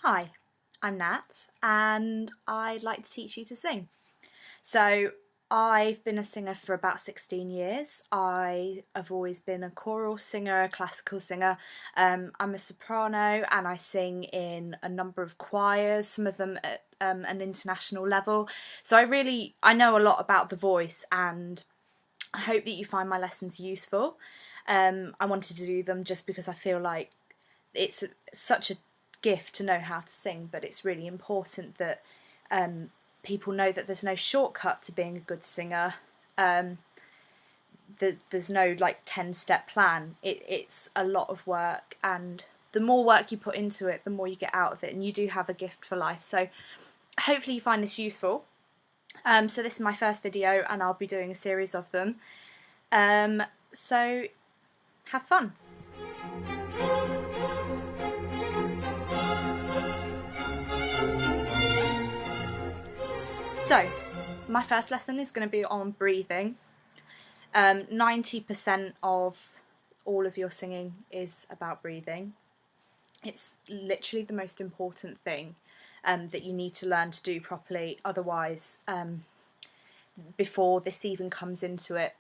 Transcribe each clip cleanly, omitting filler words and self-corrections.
Hi, I'm Nat and I'd like to teach you to sing. So I've been a singer for about 16 years. I have always been a choral singer, a classical singer. I'm a soprano and I sing in a number of choirs, some of them at an international level. So I know a lot about the voice, and I hope that you find my lessons useful. I wanted to do them just because I feel like it's such a gift to know how to sing, but it's really important that people know that there's no shortcut to being a good singer. There's no like 10-step plan. It's a lot of work, and the more work you put into it, the more you get out of it, and you do have a gift for life. So hopefully you find this useful. So this is my first video and I'll be doing a series of them. So have fun. So my first lesson is going to be on breathing. 90% of all of your singing is about breathing. It's literally the most important thing that you need to learn to do properly. Otherwise, before this even comes into it,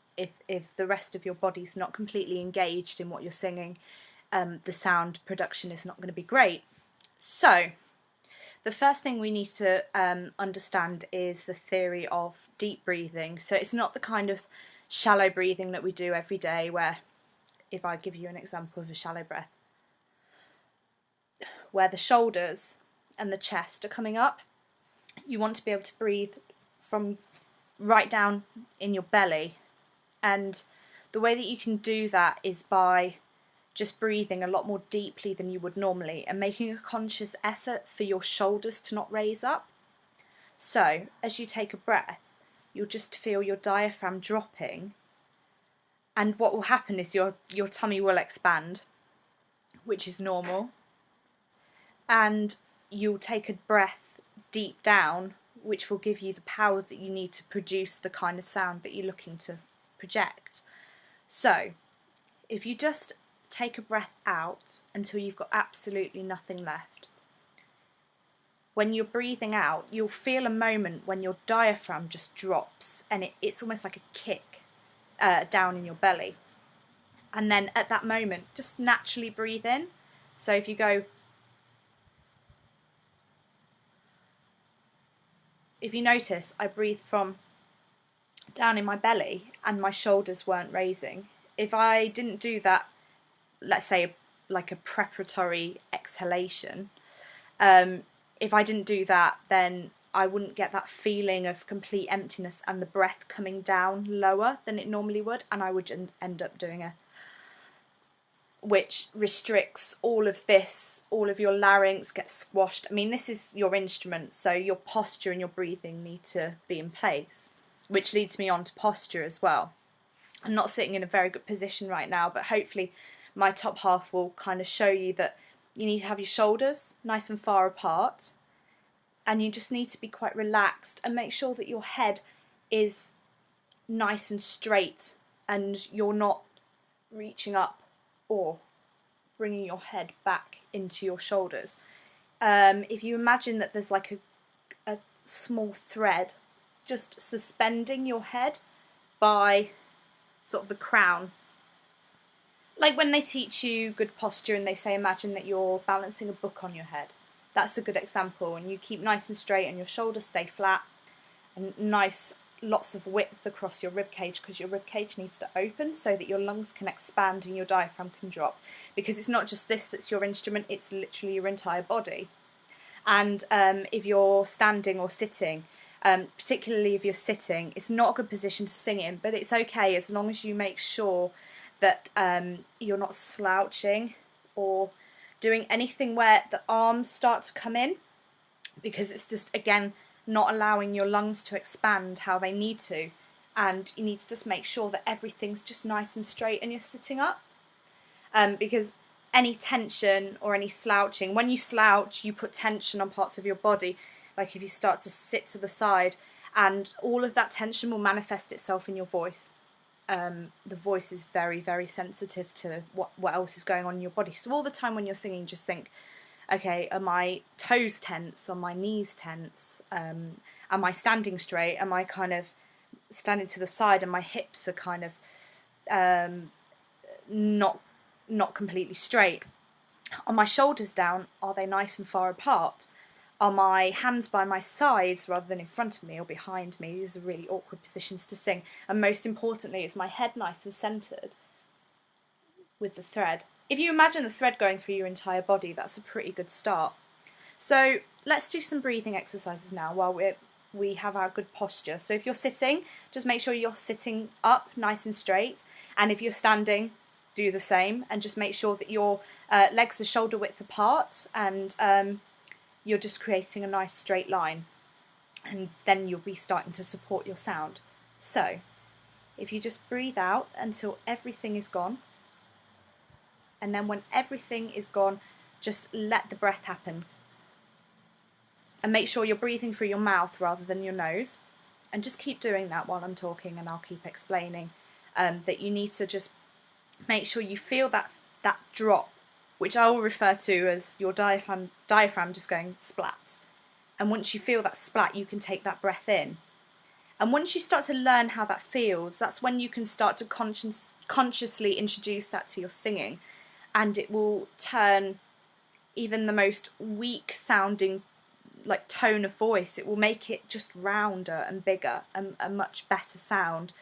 if the rest of your body's not completely engaged in what you're singing, the sound production is not going to be great. So the first thing we need to understand is the theory of deep breathing. So it's not the kind of shallow breathing that we do every day, where, if I give you an example of a shallow breath, where the shoulders and the chest are coming up. You want to be able to breathe from right down in your belly, and the way that you can do that is by just breathing a lot more deeply than you would normally and making a conscious effort for your shoulders to not raise up. So as you take a breath, you'll just feel your diaphragm dropping, and what will happen is your tummy will expand, which is normal, and you'll take a breath deep down, which will give you the power that you need to produce the kind of sound that you're looking to project. So if you just take a breath out until you've got absolutely nothing left, when you're breathing out, you'll feel a moment when your diaphragm just drops, and it's almost like a kick down in your belly. And then at that moment, just naturally breathe in. So if you go, if you notice, I breathe from down in my belly and my shoulders weren't raising. If I didn't do that, let's say like a preparatory exhalation, if I didn't do that, then I wouldn't get that feeling of complete emptiness and the breath coming down lower than it normally would, and I would end up doing which restricts all of this, all of your larynx gets squashed. I mean, this is your instrument, so your posture and your breathing need to be in place, which leads me on to posture as well. I'm not sitting in a very good position right now, but hopefully my top half will kind of show you that you need to have your shoulders nice and far apart, and you just need to be quite relaxed and make sure that your head is nice and straight and you're not reaching up or bringing your head back into your shoulders. If you imagine that there's like a small thread just suspending your head by sort of the crown, like when they teach you good posture and they say imagine that you're balancing a book on your head, that's a good example. And you keep nice and straight and your shoulders stay flat and nice, lots of width across your rib cage, because your rib cage needs to open so that your lungs can expand and your diaphragm can drop, because it's not just this that's your instrument, it's literally your entire body. And if you're standing or sitting, particularly if you're sitting, it's not a good position to sing in, but it's okay as long as you make sure that you're not slouching or doing anything where the arms start to come in, because it's just, again, not allowing your lungs to expand how they need to, and you need to just make sure that everything's just nice and straight and you're sitting up, because any tension or any slouching, when you slouch you put tension on parts of your body, like if you start to sit to the side, and all of that tension will manifest itself in your voice. The voice is very, very sensitive to what else is going on in your body, so all the time when you're singing, just think, Okay, are my toes tense? Are my knees tense? Am I standing straight? Am I kind of standing to the side and my hips are kind of not completely straight? Are my shoulders down? Are they nice and far apart? Are my hands by my sides rather than in front of me or behind me? These are really awkward positions to sing. And most importantly, is my head nice and centered with the thread? If you imagine the thread going through your entire body, that's a pretty good start. So let's do some breathing exercises now while we have our good posture. So if you're sitting, just make sure you're sitting up nice and straight. And if you're standing, do the same. And just make sure that your legs are shoulder width apart and you're just creating a nice straight line. And then you'll be starting to support your sound. So if you just breathe out until everything is gone. And then when everything is gone, just let the breath happen. And make sure you're breathing through your mouth rather than your nose. And just keep doing that while I'm talking, and I'll keep explaining that you need to just make sure you feel that drop, which I will refer to as your diaphragm just going splat. And once you feel that splat, you can take that breath in. And once you start to learn how that feels, that's when you can start to consciously introduce that to your singing. And it will turn even the most weak sounding like tone of voice, it will make it just rounder and bigger and a much better sound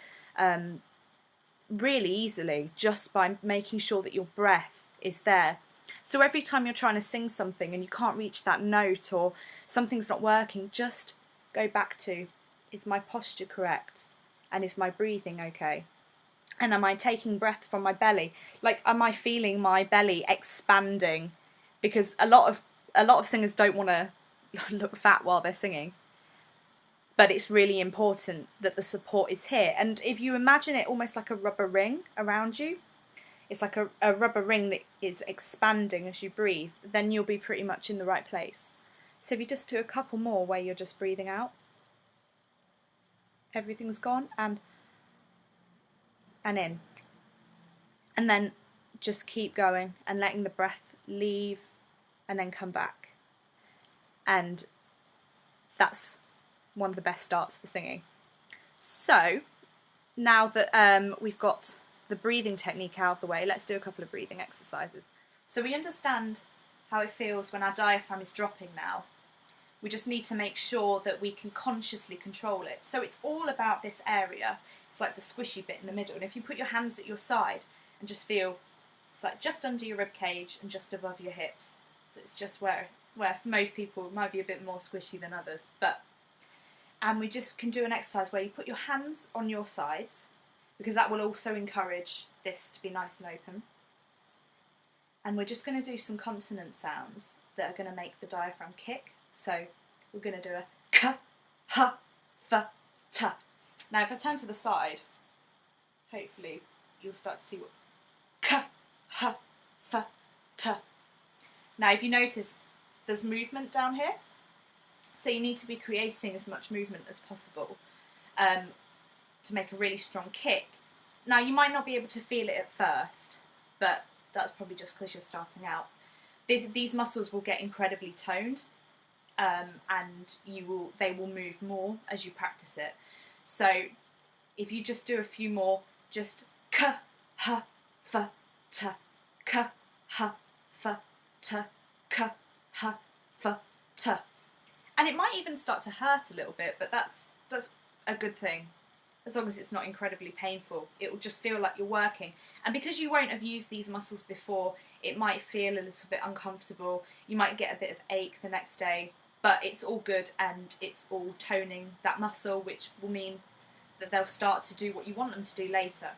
really easily, just by making sure that your breath is there. So every time you're trying to sing something and you can't reach that note or something's not working, just go back to, is my posture correct? And is my breathing okay? And am I taking breath from my belly? Like, am I feeling my belly expanding? Because a lot of singers don't want to look fat while they're singing, but it's really important that the support is here. And if you imagine it almost like a rubber ring around you, it's like a rubber ring that is expanding as you breathe, then you'll be pretty much in the right place. So if you just do a couple more where you're just breathing out, everything's gone, and in, and then just keep going and letting the breath leave and then come back. And that's one of the best starts for singing. So now that we've got the breathing technique out of the way, let's do a couple of breathing exercises. So we understand how it feels when our diaphragm is dropping now. We just need to make sure that we can consciously control it. So it's all about this area. It's like the squishy bit in the middle. And if you put your hands at your side and just feel, it's like just under your rib cage and just above your hips. So it's just where for most people it might be a bit more squishy than others. And we just can do an exercise where you put your hands on your sides, because that will also encourage this to be nice and open. And we're just going to do some consonant sounds that are going to make the diaphragm kick. So we're going to do a k, h, f, t. Now if I turn to the side, hopefully you'll start to see what k, h, f, t. Now if you notice, there's movement down here. So you need to be creating as much movement as possible to make a really strong kick. Now you might not be able to feel it at first, but that's probably just because you're starting out. These muscles will get incredibly toned, and they will move more as you practice it. So if you just do a few more, just k, h, f, t, k, h, f, t, k, h, f, t. And it might even start to hurt a little bit, but that's a good thing. As long as it's not incredibly painful, it will just feel like you're working. And because you won't have used these muscles before, it might feel a little bit uncomfortable. You might get a bit of ache the next day, but it's all good and it's all toning that muscle, which will mean that they'll start to do what you want them to do later.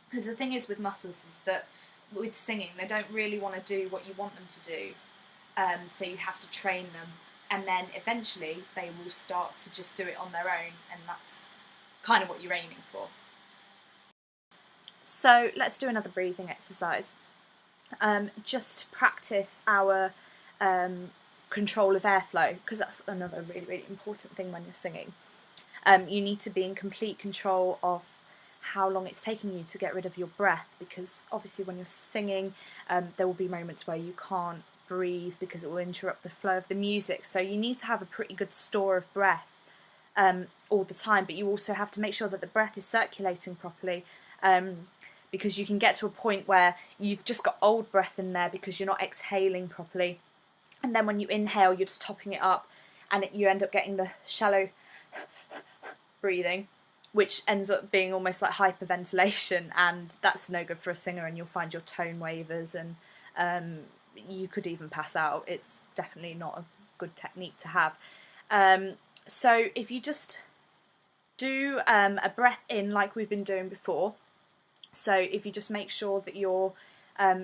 Because the thing is with muscles is that with singing, they don't really want to do what you want them to do. So you have to train them. And then eventually they will start to just do it on their own, and that's kind of what you're aiming for. So let's do another breathing exercise. Just to practice our control of airflow, because that's another really, really important thing when you're singing. You need to be in complete control of how long it's taking you to get rid of your breath, because obviously when you're singing there will be moments where you can't breathe because it will interrupt the flow of the music. So you need to have a pretty good store of breath all the time, but you also have to make sure that the breath is circulating properly, because you can get to a point where you've just got old breath in there because you're not exhaling properly, and then when you inhale you're just topping it up, and you end up getting the shallow breathing, which ends up being almost like hyperventilation, and that's no good for a singer, and you'll find your tone wavers, and you could even pass out. It's definitely not a good technique to have. So if you just do a breath in like we've been doing before, so if you just make sure that you're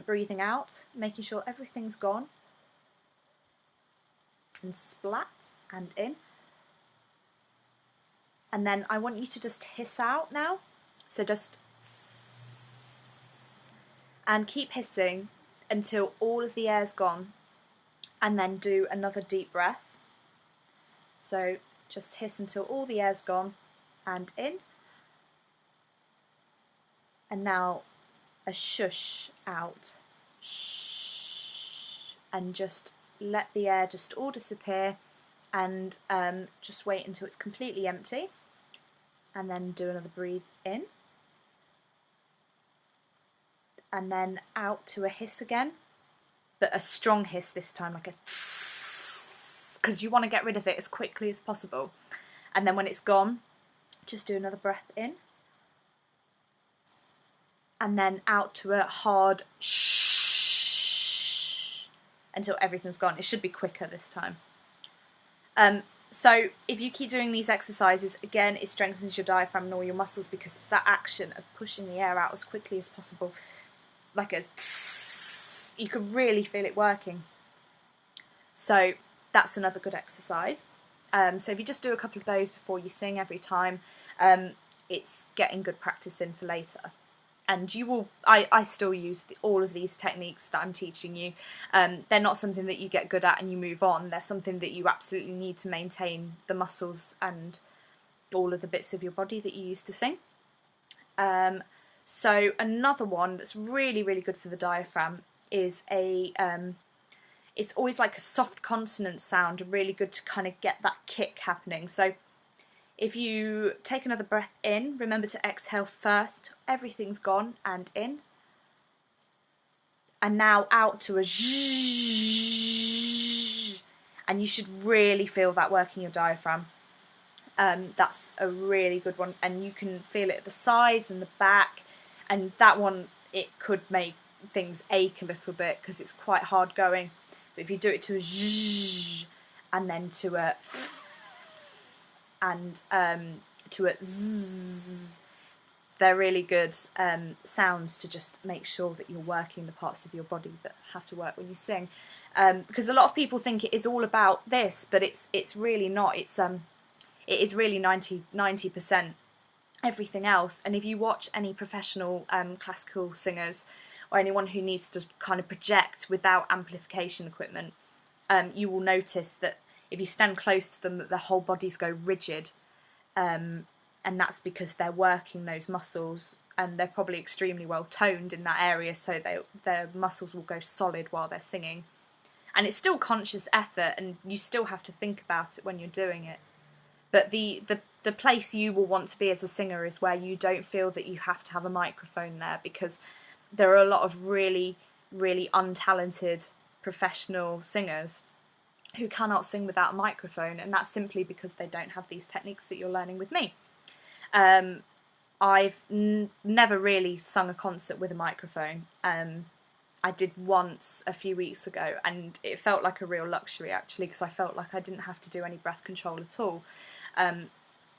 breathing out, making sure everything's gone, and splat, and in. And then I want you to just hiss out now. So just, and keep hissing until all of the air's gone, and then do another deep breath. So just hiss until all the air's gone, and in. And now a shush out. Shh. And just let the air just all disappear, and just wait until it's completely empty, and then do another breathe in, and then out to a hiss again, but a strong hiss this time, like a tss, because you want to get rid of it as quickly as possible. And then when it's gone, just do another breath in, and then out to a hard shh until everything's gone. It should be quicker this time. So if you keep doing these exercises, again, it strengthens your diaphragm and all your muscles, because it's that action of pushing the air out as quickly as possible, like a tss, you can really feel it working. So that's another good exercise. So if you just do a couple of those before you sing every time, it's getting good practice in for later. And you will, I still use all of these techniques that I'm teaching you. They're not something that you get good at and you move on. They're something that you absolutely need to maintain the muscles and all of the bits of your body that you use to sing. So another one that's really, really good for the diaphragm is it's always like a soft consonant sound, really good to kind of get that kick happening. So if you take another breath in, remember to exhale first, everything's gone, and in. And now out to a zzzz, and you should really feel that working your diaphragm. That's a really good one, and you can feel it at the sides and the back, and that one, it could make things ache a little bit because it's quite hard going. But if you do it to a zzzz, and then to a and to a zzz, they're really good sounds to just make sure that you're working the parts of your body that have to work when you sing, because a lot of people think it is all about this, but it's really not. It is really 90% everything else. And if you watch any professional classical singers, or anyone who needs to kind of project without amplification equipment, you will notice that if you stand close to them, that their whole bodies go rigid, and that's because they're working those muscles, and they're probably extremely well toned in that area, so their muscles will go solid while they're singing. And it's still conscious effort, and you still have to think about it when you're doing it. But the place you will want to be as a singer is where you don't feel that you have to have a microphone there, because there are a lot of really, really untalented professional singers who cannot sing without a microphone, and that's simply because they don't have these techniques that you're learning with me. I've never really sung a concert with a microphone. I did once a few weeks ago, and it felt like a real luxury actually, because I felt like I didn't have to do any breath control at all.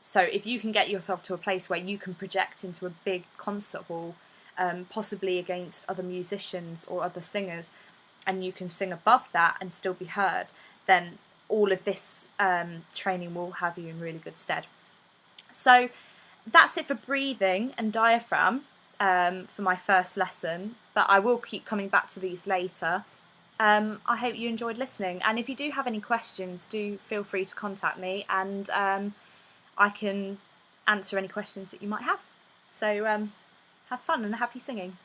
So if you can get yourself to a place where you can project into a big concert hall, possibly against other musicians or other singers, and you can sing above that and still be heard, then all of this training will have you in really good stead. So that's it for breathing and diaphragm for my first lesson, but I will keep coming back to these later. I hope you enjoyed listening, and if you do have any questions, do feel free to contact me, and I can answer any questions that you might have. So have fun and happy singing.